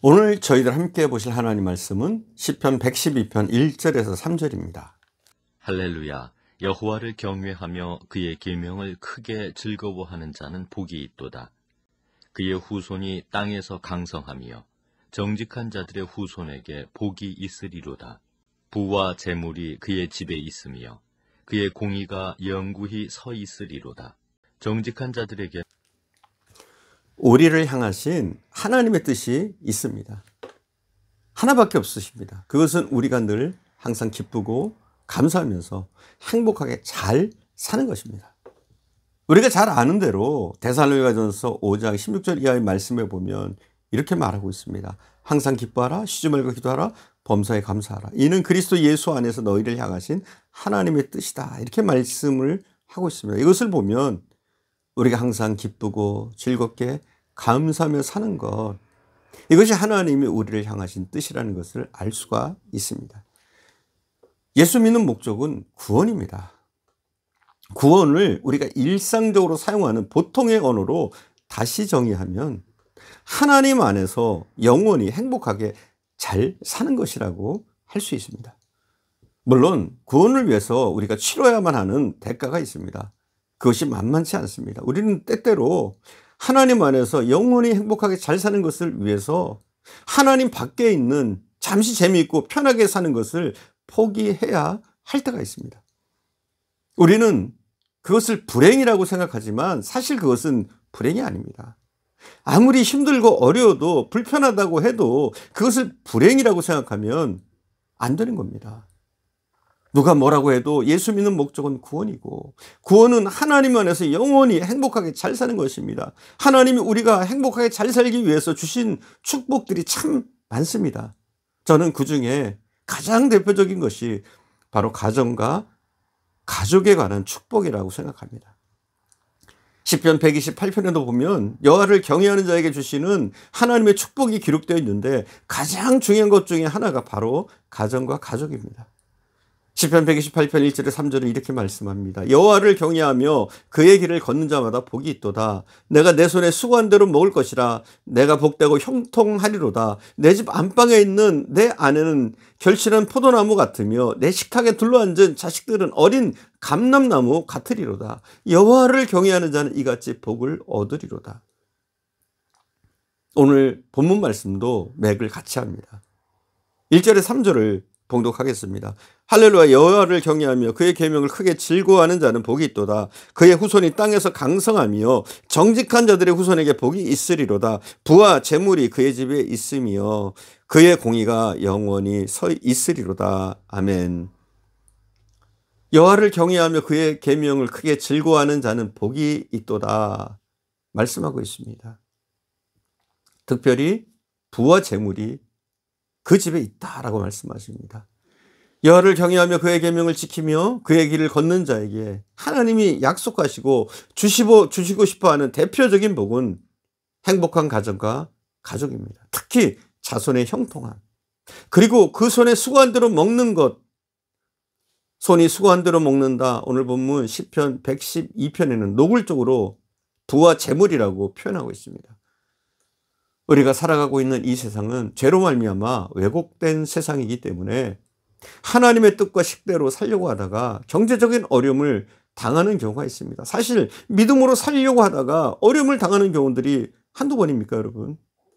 오늘 저희들 함께 보실 하나님 말씀은 시편 112편 1절에서 3절입니다. 할렐루야. 여호와를 경외하며 그의 계명을 크게 즐거워하는 자는 복이 있도다. 그의 후손이 땅에서 강성하며 정직한 자들의 후손에게 복이 있으리로다. 부와 재물이 그의 집에 있으며 그의 공의가 영구히 서 있으리로다. 정직한 자들에게 우리를 향하신 하나님의 뜻이 있습니다. 하나밖에 없으십니다. 그것은 우리가 늘 항상 기쁘고 감사하면서 행복하게 잘 사는 것입니다. 우리가 잘 아는 대로 데살로니가전서 5장 16절 이하의 말씀에 보면 이렇게 말하고 있습니다. 항상 기뻐하라, 쉬지 말고 기도하라, 범사에 감사하라. 이는 그리스도 예수 안에서 너희를 향하신 하나님의 뜻이다. 이렇게 말씀을 하고 있습니다. 이것을 보면 우리가 항상 기쁘고 즐겁게 감사하며 사는 것, 이것이 하나님이 우리를 향하신 뜻이라는 것을 알 수가 있습니다. 예수 믿는 목적은 구원입니다. 구원을 우리가 일상적으로 사용하는 보통의 언어로 다시 정의하면 하나님 안에서 영원히 행복하게 잘 사는 것이라고 할 수 있습니다. 물론 구원을 위해서 우리가 치러야만 하는 대가가 있습니다. 그것이 만만치 않습니다. 우리는 때때로 하나님 안에서 영원히 행복하게 잘 사는 것을 위해서 하나님 밖에 있는 잠시 재미있고 편하게 사는 것을 포기해야 할 때가 있습니다. 우리는 그것을 불행이라고 생각하지만 사실 그것은 불행이 아닙니다. 아무리 힘들고 어려워도 불편하다고 해도 그것을 불행이라고 생각하면 안 되는 겁니다. 누가 뭐라고 해도 예수 믿는 목적은 구원이고, 구원은 하나님 안에서 영원히 행복하게 잘 사는 것입니다. 하나님이 우리가 행복하게 잘 살기 위해서 주신 축복들이 참 많습니다. 저는 그 중에 가장 대표적인 것이 바로 가정과 가족에 관한 축복이라고 생각합니다. 시편 128편에도 보면 여호와를 경외하는 자에게 주시는 하나님의 축복이 기록되어 있는데 가장 중요한 것 중에 하나가 바로 가정과 가족입니다. 시편 128편 1절에 3절은 이렇게 말씀합니다. 여호와를 경외하며 그의 길을 걷는 자마다 복이 있도다. 내가 내 손에 수고한 대로 먹을 것이라. 내가 복되고 형통하리로다. 내 집 안방에 있는 내 아내는 결실한 포도나무 같으며 내 식탁에 둘러앉은 자식들은 어린 감람나무 같으리로다. 여호와를 경외하는 자는 이같이 복을 얻으리로다. 오늘 본문 말씀도 맥을 같이 합니다. 1절에 3절을 봉독하겠습니다. 할렐루야. 여호와를 경외하며 그의 계명을 크게 즐거워하는 자는 복이 있도다. 그의 후손이 땅에서 강성하며 정직한 자들의 후손에게 복이 있으리로다. 부와 재물이 그의 집에 있으며 그의 공의가 영원히 서 있으리로다. 아멘. 여호와를 경외하며 그의 계명을 크게 즐거워하는 자는 복이 있도다 말씀하고 있습니다. 특별히 부와 재물이 그 집에 있다라고 말씀하십니다. 여호와를 경외하며 그의 계명을 지키며 그의 길을 걷는 자에게 하나님이 약속하시고 주시고 싶어하는 대표적인 복은 행복한 가정과 가족입니다. 특히 자손의 형통함, 그리고 그 손에 수고한 대로 먹는 것. 손이 수고한 대로 먹는다. 오늘 본문 시편 112편에는 노골적으로 부와 재물이라고 표현하고 있습니다. 우리가 살아가고 있는 이 세상은 죄로 말미암아 왜곡된 세상이기 때문에 하나님의 뜻과 식대로 살려고 하다가 경제적인 어려움을 당하는 경우가 있습니다. 사실 믿음으로 살려고 하다가 어려움을 당하는 경우들이 한두 번입니까, 여러분?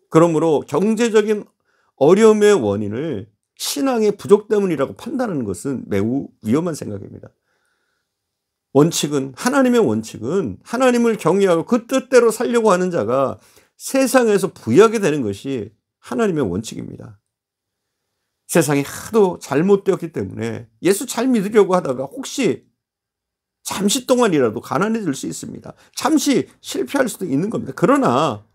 그러므로 경제적인 어려움의 원인을 신앙의 부족 때문이라고 판단하는 것은 매우 위험한 생각입니다. 하나님의 원칙은 하나님을 경외하고 그 뜻대로 살려고 하는 자가 세상에서 부유하게 되는 것이 하나님의 원칙입니다. 세상이 하도 잘못되었기 때문에 예수 잘 믿으려고 하다가 혹시 잠시 동안이라도 가난해질 수 있습니다. 잠시 실패할 수도 있는 겁니다. 그러나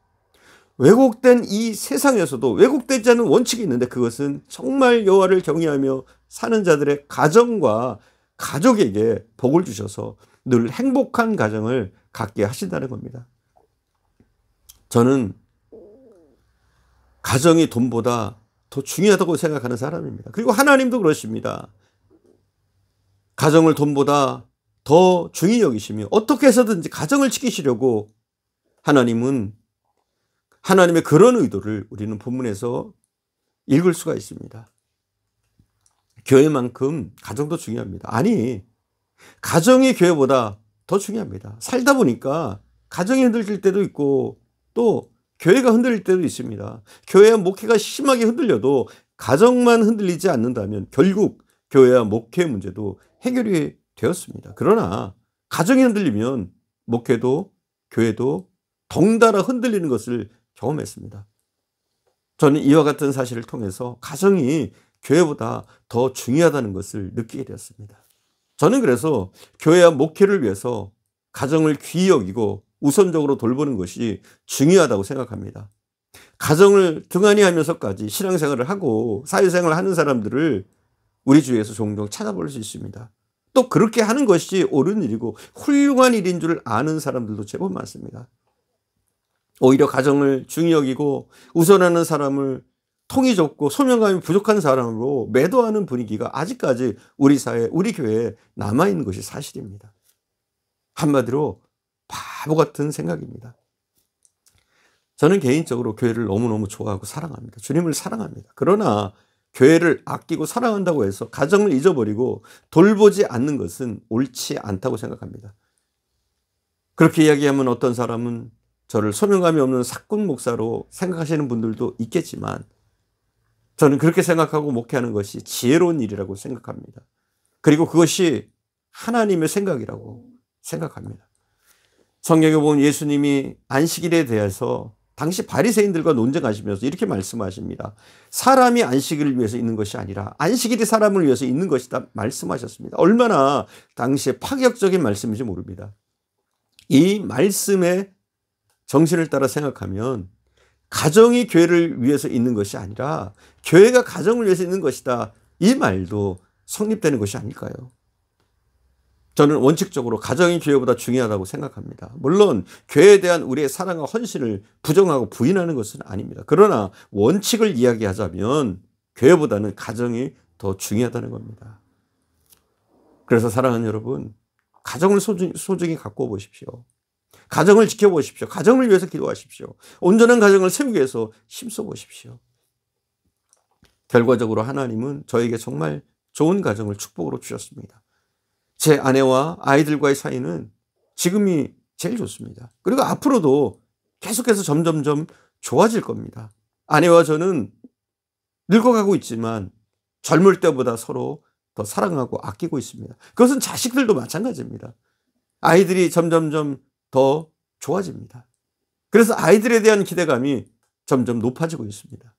왜곡된 이 세상에서도 왜곡되지 않은 원칙이 있는데 그것은 정말 여호와를 경외하며 사는 자들의 가정과 가족에게 복을 주셔서 늘 행복한 가정을 갖게 하신다는 겁니다. 저는 가정이 돈보다 더 중요하다고 생각하는 사람입니다. 그리고 하나님도 그러십니다. 가정을 돈보다 더 중히 여기시며 어떻게 해서든지 가정을 지키시려고 하나님은 하나님의 그런 의도를 우리는 본문에서 읽을 수가 있습니다. 교회만큼 가정도 중요합니다. 아니, 가정이 교회보다 더 중요합니다. 살다 보니까 가정이 흔들릴 때도 있고 또 교회가 흔들릴 때도 있습니다. 교회와 목회가 심하게 흔들려도 가정만 흔들리지 않는다면 결국 교회와 목회 문제도 해결이 되었습니다. 그러나 가정이 흔들리면 목회도 교회도 덩달아 흔들리는 것을 경험했습니다. 저는 이와 같은 사실을 통해서 가정이 교회보다 더 중요하다는 것을 느끼게 되었습니다. 저는 그래서 교회와 목회를 위해서 가정을 귀히 여기고 우선적으로 돌보는 것이 중요하다고 생각합니다. 가정을 등한히 하면서까지 신앙생활을 하고 사회생활을 하는 사람들을 우리 주위에서 종종 찾아볼 수 있습니다. 또 그렇게 하는 것이 옳은 일이고 훌륭한 일인 줄 아는 사람들도 제법 많습니다. 오히려 가정을 중히 여기고 우선하는 사람을 통이 좁고 소명감이 부족한 사람으로 매도하는 분위기가 아직까지 우리 사회, 우리 교회에 남아있는 것이 사실입니다. 한마디로 바보 같은 생각입니다. 저는 개인적으로 교회를 너무너무 좋아하고 사랑합니다. 주님을 사랑합니다. 그러나 교회를 아끼고 사랑한다고 해서 가정을 잊어버리고 돌보지 않는 것은 옳지 않다고 생각합니다. 그렇게 이야기하면 어떤 사람은 저를 소명감이 없는 사꾼 목사로 생각하시는 분들도 있겠지만 저는 그렇게 생각하고 목회하는 것이 지혜로운 일이라고 생각합니다. 그리고 그것이 하나님의 생각이라고 생각합니다. 성경에 보면 예수님이 안식일에 대해서 당시 바리새인들과 논쟁하시면서 이렇게 말씀하십니다. 사람이 안식일을 위해서 있는 것이 아니라 안식일이 사람을 위해서 있는 것이다 말씀하셨습니다. 얼마나 당시에 파격적인 말씀인지 모릅니다. 이 말씀의 정신을 따라 생각하면 가정이 교회를 위해서 있는 것이 아니라 교회가 가정을 위해서 있는 것이다. 이 말도 성립되는 것이 아닐까요? 저는 원칙적으로 가정이 교회보다 중요하다고 생각합니다. 물론 교회에 대한 우리의 사랑과 헌신을 부정하고 부인하는 것은 아닙니다. 그러나 원칙을 이야기하자면 교회보다는 가정이 더 중요하다는 겁니다. 그래서 사랑하는 여러분, 가정을 소중히 갖고 보십시오. 가정을 지켜보십시오. 가정을 위해서 기도하십시오. 온전한 가정을 세우기 위해서 힘써 보십시오. 결과적으로 하나님은 저에게 정말 좋은 가정을 축복으로 주셨습니다. 제 아내와 아이들과의 사이는 지금이 제일 좋습니다. 그리고 앞으로도 계속해서 점점점 좋아질 겁니다. 아내와 저는 늙어가고 있지만 젊을 때보다 서로 더 사랑하고 아끼고 있습니다. 그것은 자식들도 마찬가지입니다. 아이들이 점점점 더 좋아집니다. 그래서 아이들에 대한 기대감이 점점 높아지고 있습니다.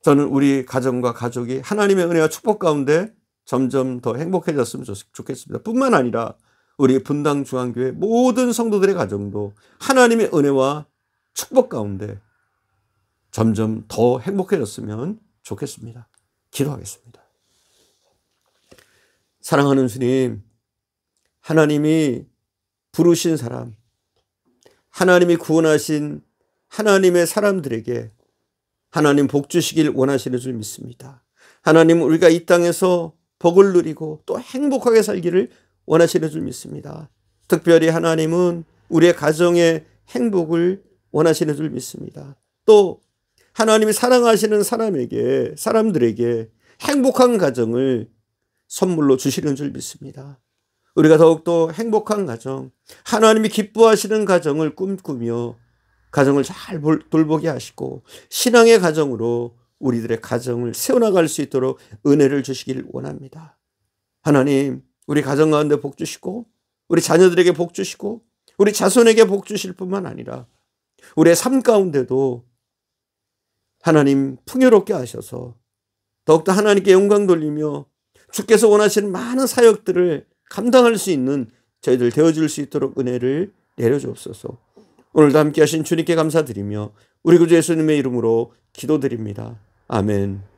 저는 우리 가정과 가족이 하나님의 은혜와 축복 가운데 점점 더 행복해졌으면 좋겠습니다. 뿐만 아니라 우리 분당 중앙교회 모든 성도들의 가정도 하나님의 은혜와 축복 가운데 점점 더 행복해졌으면 좋겠습니다. 기도하겠습니다. 사랑하는 주님, 하나님이 부르신 사람, 하나님이 구원하신 하나님의 사람들에게 하나님 복 주시길 원하시는 줄 믿습니다. 하나님, 우리가 이 땅에서 복을 누리고 또 행복하게 살기를 원하시는 줄 믿습니다. 특별히 하나님은 우리의 가정의 행복을 원하시는 줄 믿습니다. 또 하나님이 사랑하시는 사람들에게 행복한 가정을 선물로 주시는 줄 믿습니다. 우리가 더욱더 행복한 가정, 하나님이 기뻐하시는 가정을 꿈꾸며 가정을 잘 돌보게 하시고 신앙의 가정으로 우리들의 가정을 세워나갈 수 있도록 은혜를 주시길 원합니다. 하나님, 우리 가정 가운데 복 주시고 우리 자녀들에게 복 주시고 우리 자손에게 복 주실 뿐만 아니라 우리의 삶 가운데도 하나님 풍요롭게 하셔서 더욱더 하나님께 영광 돌리며 주께서 원하시는 많은 사역들을 감당할 수 있는 저희들 되어줄 수 있도록 은혜를 내려주옵소서. 오늘도 함께 하신 주님께 감사드리며 우리 구주 예수님의 이름으로 기도드립니다. 아멘.